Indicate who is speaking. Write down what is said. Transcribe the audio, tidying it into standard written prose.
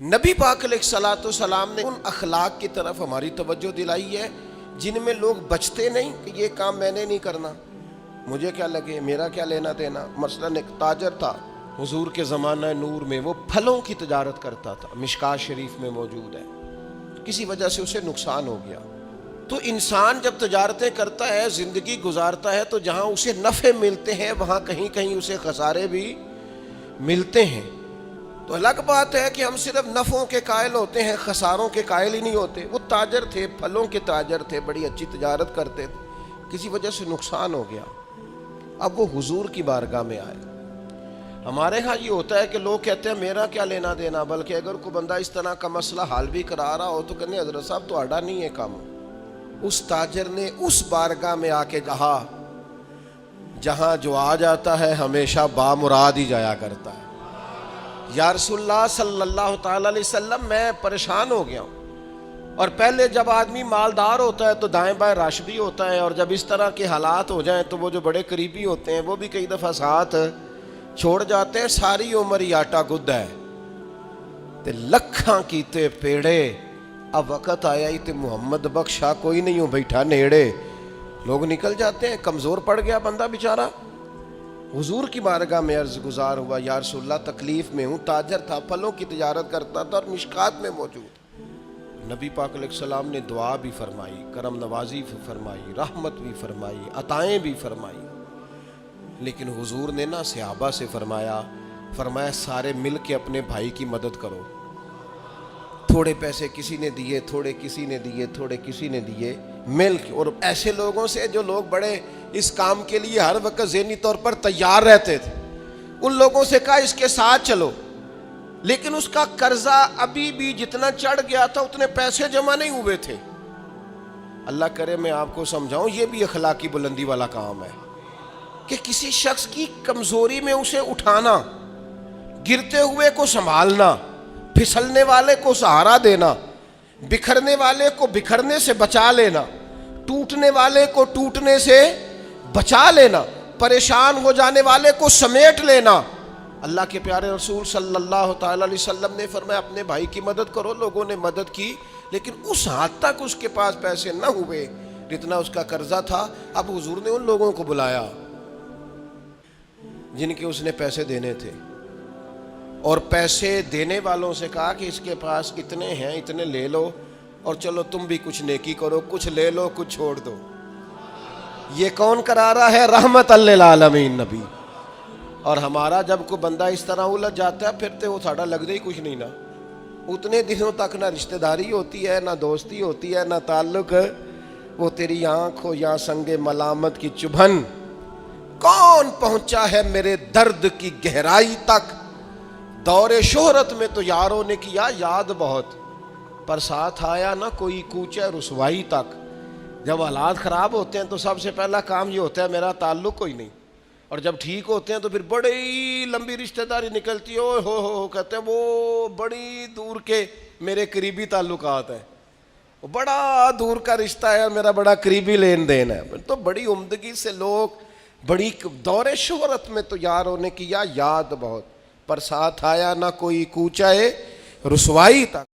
Speaker 1: نبی پاک علیہ الصلوۃ والسلام نے ان اخلاق کی طرف ہماری توجہ دلائی ہے جن میں لوگ بچتے نہیں کہ یہ کام میں نے نہیں کرنا، مجھے کیا لگے، میرا کیا لینا دینا۔ مثلاً ایک تاجر تھا حضور کے زمانہ نور میں، وہ پھلوں کی تجارت کرتا تھا، مشکاۃ شریف میں موجود ہے۔ کسی وجہ سے اسے نقصان ہو گیا۔ تو انسان جب تجارتیں کرتا ہے، زندگی گزارتا ہے، تو جہاں اسے نفع ملتے ہیں وہاں کہیں کہیں اسے خسارے بھی ملتے ہیں۔ تو الگ بات ہے کہ ہم صرف نفعوں کے قائل ہوتے ہیں، خساروں کے قائل ہی نہیں ہوتے۔ وہ تاجر تھے، پھلوں کے تاجر تھے، بڑی اچھی تجارت کرتے تھے، کسی وجہ سے نقصان ہو گیا۔ اب وہ حضور کی بارگاہ میں آئے۔ ہمارے ہاں یہ ہوتا ہے کہ لوگ کہتے ہیں میرا کیا لینا دینا، بلکہ اگر کوئی بندہ اس طرح کا مسئلہ حل بھی کرا رہا ہو تو کہنے حضرت صاحب تو آڈا نہیں ہے کام۔ اس تاجر نے اس بارگاہ میں آ کے کہا جہاں جو آ جاتا ہے ہمیشہ بامراد ہی جایا کرتا ہے۔ یا رسول اللہ صلی اللہ تعالی علیہ وسلم، میں پریشان ہو گیا ہوں، اور پہلے جب آدمی مالدار ہوتا ہے تو دائیں بائیں رش بھی ہوتا ہے، اور جب اس طرح کے حالات ہو جائیں تو وہ جو بڑے قریبی ہوتے ہیں وہ بھی کئی دفعہ ساتھ چھوڑ جاتے ہیں۔ ساری عمر ہی آٹا گد ہے تے لکھاں کیتے پیڑے، اب وقت آیا ہی تے محمد بخشا کوئی نہیں ہوں بیٹھا نیڑے۔ لوگ نکل جاتے ہیں، کمزور پڑ گیا بندہ بیچارہ۔ حضور کی بارگاہ میں عرض گزار ہوا، یا رسول اللہ تکلیف میں ہوں۔ تاجر تھا، پھلوں کی تجارت کرتا تھا اور مشکات میں موجود۔ نبی پاک علیہ السلام نے دعا بھی فرمائی، کرم نوازی بھی فرمائی، رحمت بھی فرمائی، عطائیں بھی فرمائی، لیکن حضور نے نا صحابہ سے فرمایا سارے مل کے اپنے بھائی کی مدد کرو۔ تھوڑے پیسے کسی نے دیے، تھوڑے کسی نے دیے، تھوڑے کسی نے دیے، مل کے۔ اور ایسے لوگوں سے جو لوگ بڑے اس کام کے لیے ہر وقت ذہنی طور پر تیار رہتے تھے، ان لوگوں سے کہا اس کے ساتھ چلو، لیکن اس کا قرضہ ابھی بھی جتنا چڑھ گیا تھا اتنے پیسے جمع نہیں ہوئے تھے۔ اللہ کرے میں آپ کو سمجھاؤں، یہ بھی اخلاقی بلندی والا کام ہے کہ کسی شخص کی کمزوری میں اسے اٹھانا، گرتے ہوئے کو سنبھالنا، پھسلنے والے کو سہارا دینا، بکھرنے والے کو بکھرنے سے بچا لینا، ٹوٹنے والے کو ٹوٹنے سے بچا لینا، پریشان ہو جانے والے کو سمیٹ لینا۔ اللہ کے پیارے رسول صلی اللہ تعالی علیہ وسلم نے فرمایا اپنے بھائی کی مدد کرو۔ لوگوں نے مدد کی، لیکن اس حد تک اس کے پاس پیسے نہ ہوئے جتنا اس کا قرضہ تھا۔ اب حضور نے ان لوگوں کو بلایا جن کے اس نے پیسے دینے تھے، اور پیسے دینے والوں سے کہا کہ اس کے پاس اتنے ہیں، اتنے لے لو، اور چلو تم بھی کچھ نیکی کرو، کچھ لے لو کچھ چھوڑ دو۔ یہ کون کرا رہا ہے؟ رحمت للعالمین نبی۔ اور ہمارا جب کوئی بندہ اس طرح الجھ جاتا ہے پھر تو وہ ساڑا لگتا ہی کچھ نہیں نا۔ اتنے دنوں تک نہ رشتہ داری ہوتی ہے، نہ دوستی ہوتی ہے، نہ تعلق۔ وہ تیری آنکھ ہو یا سنگ ملامت کی چبھن، کون پہنچا ہے میرے درد کی گہرائی تک۔ دور شہرت میں تو یاروں نے کیا یاد بہت، پر ساتھ آیا نہ کوئی کوچہ رسوائی تک۔ جب حالات خراب ہوتے ہیں تو سب سے پہلا کام یہ ہوتا ہے میرا تعلق کوئی نہیں، اور جب ٹھیک ہوتے ہیں تو پھر بڑی لمبی رشتہ داری نکلتی ہے، او ہو کہتے ہیں وہ بڑی دور کے میرے قریبی تعلقات ہیں، وہ بڑا دور کا رشتہ ہے اور میرا بڑا قریبی لین دین ہے۔ تو بڑی عمدگی سے لوگ، بڑی دور شہرت میں تو یاروں نے کیا یاد بہت، پر ساتھ آیا نہ کوئی کوچہ رسوائی تک۔